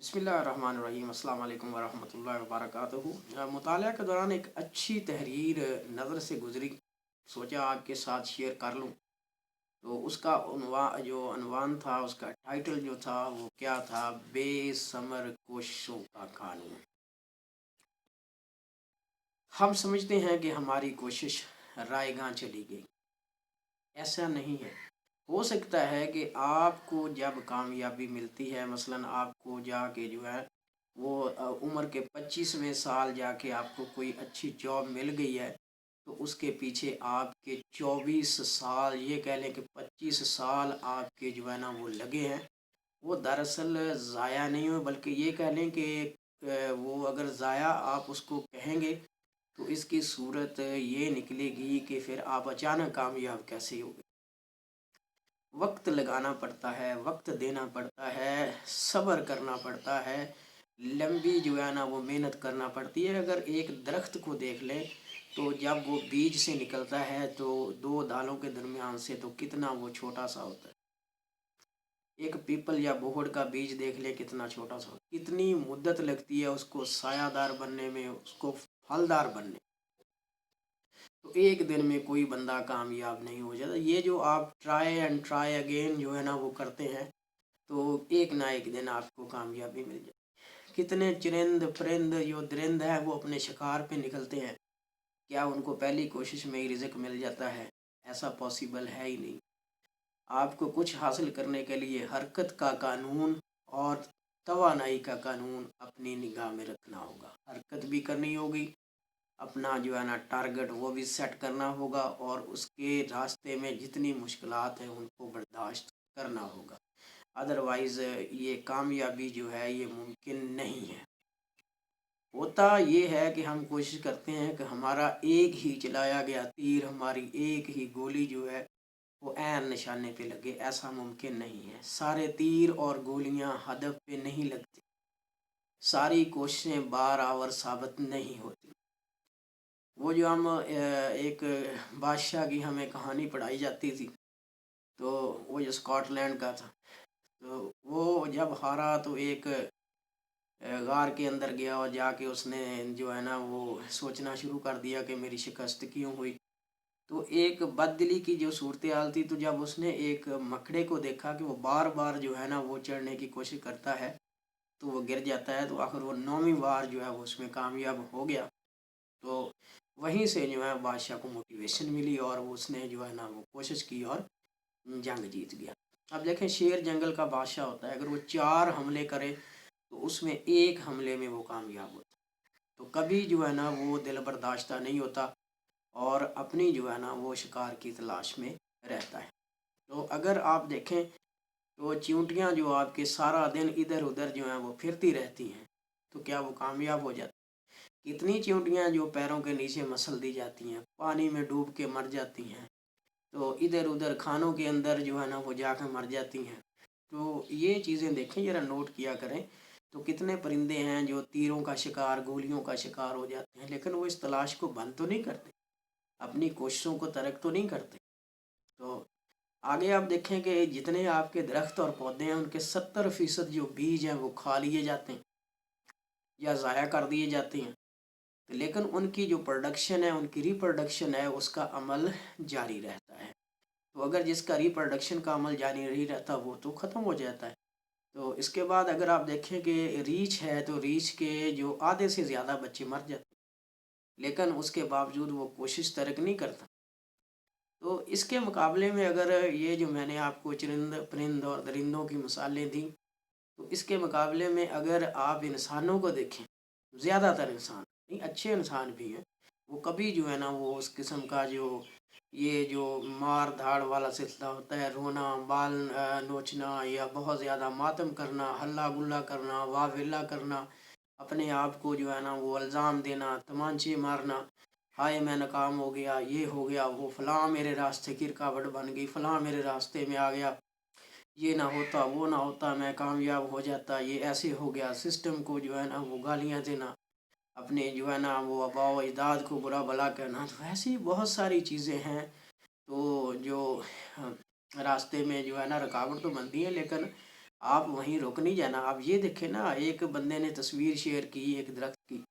बिस्मिल्लाहिर्रहमानिर्रहीम। अस्सलाम वालेकुम वरहमतुल्लाहि वबरकातुहू। मुताला के दौरान एक अच्छी तहरीर नज़र से गुज़री, सोचा आपके साथ शेयर कर लूँ। तो उसका जो अनवान था, उसका टाइटल जो था वो क्या था, बेसमर कोशिशों का कानून। हम समझते हैं कि हमारी कोशिश रायगां चली गई, ऐसा नहीं है। हो सकता है कि आपको जब कामयाबी मिलती है, मसलन आपको जाके जो है वो उम्र के 25वें साल जाके आपको कोई अच्छी जॉब मिल गई है, तो उसके पीछे आपके 24 साल, ये कह लें कि 25 साल आपके जो है ना वो लगे हैं। वो दरअसल ज़ाया नहीं हुए, बल्कि ये कह लें कि वो अगर ज़ाया आप उसको कहेंगे तो इसकी सूरत ये निकलेगी कि फिर आप अचानक कामयाब कैसे हो गए। वक्त लगाना पड़ता है, वक्त देना पड़ता है, सब्र करना पड़ता है, लंबी जो है ना वो मेहनत करना पड़ती है। अगर एक दरख्त को देख लें तो जब वो बीज से निकलता है तो दो डालों के दरमियान से तो कितना वो छोटा सा होता है। एक पीपल या बोहड़ का बीज देख ले, कितना छोटा सा, कितनी मुद्दत लगती है उसको सायादार बनने में, उसको फलदार बनने। तो एक दिन में कोई बंदा कामयाब नहीं हो जाता। ये जो आप ट्राई एंड ट्राई अगेन जो है ना वो करते हैं, तो एक ना एक दिन आपको कामयाबी मिल जाए। कितने चरिंद परिंद जो दरिंद है वो अपने शिकार पे निकलते हैं, क्या उनको पहली कोशिश में ही रिज़्क मिल जाता है? ऐसा पॉसिबल है ही नहीं। आपको कुछ हासिल करने के लिए हरकत का कानून और तवानाई का कानून अपनी निगाह में रखना होगा। हरकत भी करनी होगी, अपना जो है ना टारगेट वो भी सेट करना होगा, और उसके रास्ते में जितनी मुश्किलात हैं उनको बर्दाश्त करना होगा। अदरवाइज़ ये कामयाबी जो है ये मुमकिन नहीं है। होता ये है कि हम कोशिश करते हैं कि हमारा एक ही चलाया गया तीर, हमारी एक ही गोली जो है वो ऐन निशाने पे लगे, ऐसा मुमकिन नहीं है। सारे तीर और गोलियां हदफ पे नहीं लगती, सारी कोशिशें बार आवर साबित नहीं होती। वो जो हम एक बादशाह की हमें कहानी पढ़ाई जाती थी, तो वो जो स्कॉटलैंड का था, तो वो जब हारा तो एक गार के अंदर गया और जाके उसने जो है ना वो सोचना शुरू कर दिया कि मेरी शिकस्त क्यों हुई। तो एक बददिली की जो सूरत हाल थी, तो जब उसने एक मकड़े को देखा कि वो बार बार जो है ना वो चढ़ने की कोशिश करता है तो वो गिर जाता है, तो आखिर वो 9वीं बार जो है वो उसमें कामयाब हो गया। तो वहीं से जो है बादशाह को मोटिवेशन मिली और उसने जो है ना वो कोशिश की और जंग जीत गया। अब देखें, शेर जंगल का बादशाह होता है, अगर वो 4 हमले करे तो उसमें एक हमले में वो कामयाब होता है। तो कभी जो है ना वो दिल बर्दाश्ता नहीं होता और अपनी जो है ना वो शिकार की तलाश में रहता है। तो अगर आप देखें तो चींटियाँ जो आपके सारा दिन इधर उधर जो हैं वो फिरती रहती हैं, तो क्या वो कामयाब हो जाती? कितनी चींटियाँ जो पैरों के नीचे मसल दी जाती हैं, पानी में डूब के मर जाती हैं, तो इधर उधर खानों के अंदर जो है ना वो जाकर मर जाती हैं। तो ये चीज़ें देखें, ज़रा नोट किया करें। तो कितने परिंदे हैं जो तीरों का शिकार, गोलियों का शिकार हो जाते हैं, लेकिन वो इस तलाश को बंद तो नहीं करते, अपनी कोशिशों को तर्क तो नहीं करते। तो आगे आप देखें कि जितने आपके दरख्त और पौधे हैं उनके 70% जो बीज हैं वो खा लिए जाते हैं या ज़ाया कर दिए जाते हैं। तो लेकिन उनकी जो प्रोडक्शन है, उनकी रिप्रोडक्शन है, उसका अमल जारी रहता है। तो अगर जिसका रिप्रोडक्शन का अमल जारी नहीं रहता वो तो ख़त्म हो जाता है। तो इसके बाद अगर आप देखें कि रीछ है, तो रीछ के जो आधे से ज़्यादा बच्चे मर जाते हैं, लेकिन उसके बावजूद वो कोशिश तर्क नहीं करता। तो इसके मुकाबले में अगर ये जो मैंने आपको चरिंद परिंद और दरिंदों की मिसालें दी, तो इसके मुकाबले में अगर आप इंसानों को देखें, ज़्यादातर इंसान नहीं, अच्छे इंसान भी हैं, वो कभी जो है ना वो उस किस्म का जो ये जो मार धाड़ वाला सिलसिला होता है, रोना, बाल नोचना या बहुत ज़्यादा मातम करना, हल्ला गुल्ला करना, वाह विल्ला करना, अपने आप को जो है ना वो इल्ज़ाम देना, तमांचे मारना, हाय मैं नाकाम हो गया, ये हो गया, वो फ़लाँ मेरे रास्ते की रुकावट बन गई, फ़लाँ मेरे रास्ते में आ गया, ये ना होता, वो ना होता, मैं कामयाब हो जाता, ये ऐसे हो गया, सिस्टम को जो है ना वो गालियाँ देना, अपने जो है ना वो आबाओ अजदाद को बुरा भला कहना। तो ऐसी बहुत सारी चीज़ें हैं तो जो रास्ते में जो है ना रुकावट तो बनती है, लेकिन آپ وہیں رک نہیں جانا. آپ یہ دیکھیں نا, ایک بندے نے تصویر شیئر کی ایک درخت کی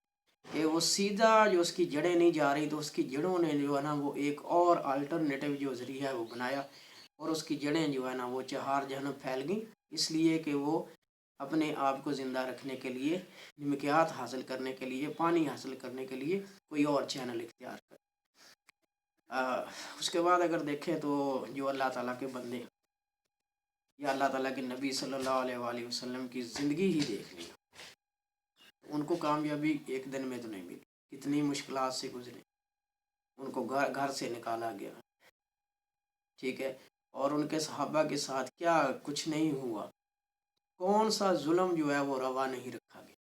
کہ وہ سیدھا جو اس کی جڑیں نہیں جا رہی, تو اس کی جڑوں نے جو ہے نا وہ ایک اور الٹرنیٹیو جو ذریعہ ہے وہ بنایا, اور اس کی جڑیں جو ہے نا وہ چہار جہنم پھیل گئیں, اس لیے کہ وہ اپنے آپ کو زندہ رکھنے کے لیے, نمکیات حاصل کرنے کے لیے, پانی حاصل کرنے کے لیے کوئی اور چینل اختیار کر. اس کے بعد اگر دیکھیں تو جو اللہ تعالیٰ کے بندے یا اللہ تعالیٰ کے نبی صلی اللہ علیہ وآلہ وسلم کی زندگی ہی دیکھ لیں, ان کو کامیابی ایک دن میں تو نہیں ملی, کتنی مشکلات سے گزرے, ان کو گھر سے نکالا گیا, ٹھیک ہے, اور ان کے صحابہ کے ساتھ کیا کچھ نہیں ہوا, کون سا ظلم جو ہے وہ روا نہیں رکھا گیا,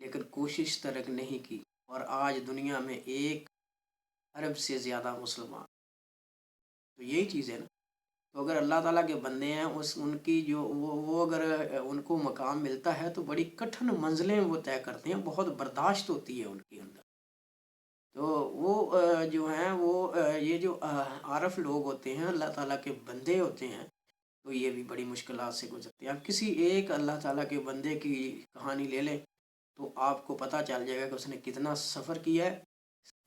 لیکن کوشش ترک نہیں کی, اور آج دنیا میں 1 ارب سے زیادہ مسلمان. تو یہی چیز ہے نا. تو اگر اللہ تعالیٰ کے بندے ہیں, ان کی جو وہ اگر ان کو مقام ملتا ہے تو بڑی کٹھن منزلیں وہ طے کرتے ہیں, بہت برداشت ہوتی ہے ان کے اندر. تو وہ جو ہیں وہ یہ جو عارف لوگ ہوتے ہیں, اللہ تعالیٰ کے بندے ہوتے ہیں, تو یہ بھی بڑی مشکلات سے گزرتے ہیں. اب کسی ایک اللہ تعالیٰ کے بندے کی کہانی لے لیں تو آپ کو پتہ چل جائے گا کہ اس نے کتنا سفر کیا ہے,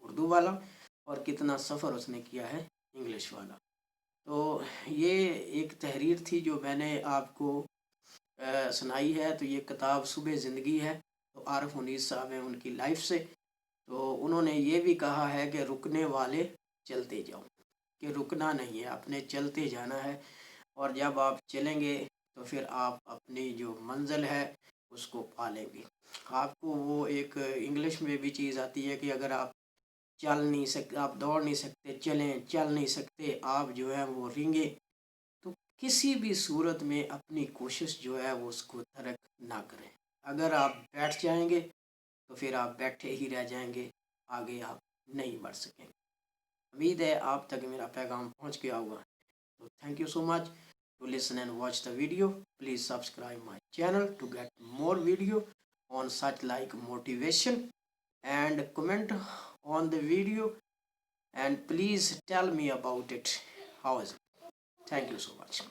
اردو والا, اور کتنا سفر اس نے کیا ہے انگلش والا. تو یہ ایک تحریر تھی جو میں نے آپ کو سنائی ہے. تو یہ کتاب صبح زندگی ہے, تو عارف منیز صاحب ہیں, ان کی لائف سے. تو انہوں نے یہ بھی کہا ہے کہ رکنے والے چلتے جاؤ, کہ رکنا نہیں ہے, اپنے چلتے جانا ہے, اور جب آپ چلیں گے تو پھر آپ اپنی جو منزل ہے اس کو پالیں گے. آپ کو وہ ایک انگلش میں بھی چیز آتی ہے کہ اگر آپ چل نہیں سکتے, آپ دوڑ نہیں سکتے, چل نہیں سکتے, آپ جو ہے وہ رینگے, تو کسی بھی صورت میں اپنی کوشش جو ہے وہ اس کو ترک نہ کریں. اگر آپ بیٹھ جائیں گے تو پھر آپ بیٹھے ہی رہ جائیں گے, آگے آپ نہیں بڑھ سکیں گے. امید ہے آپ تک میرا پیغام پہنچ گیا ہوگا. تو thank you so much to listen and watch the video. Please subscribe my channel to get more video on such like motivation, and comment on the video, and please tell me about it. How is it? Thank you so much.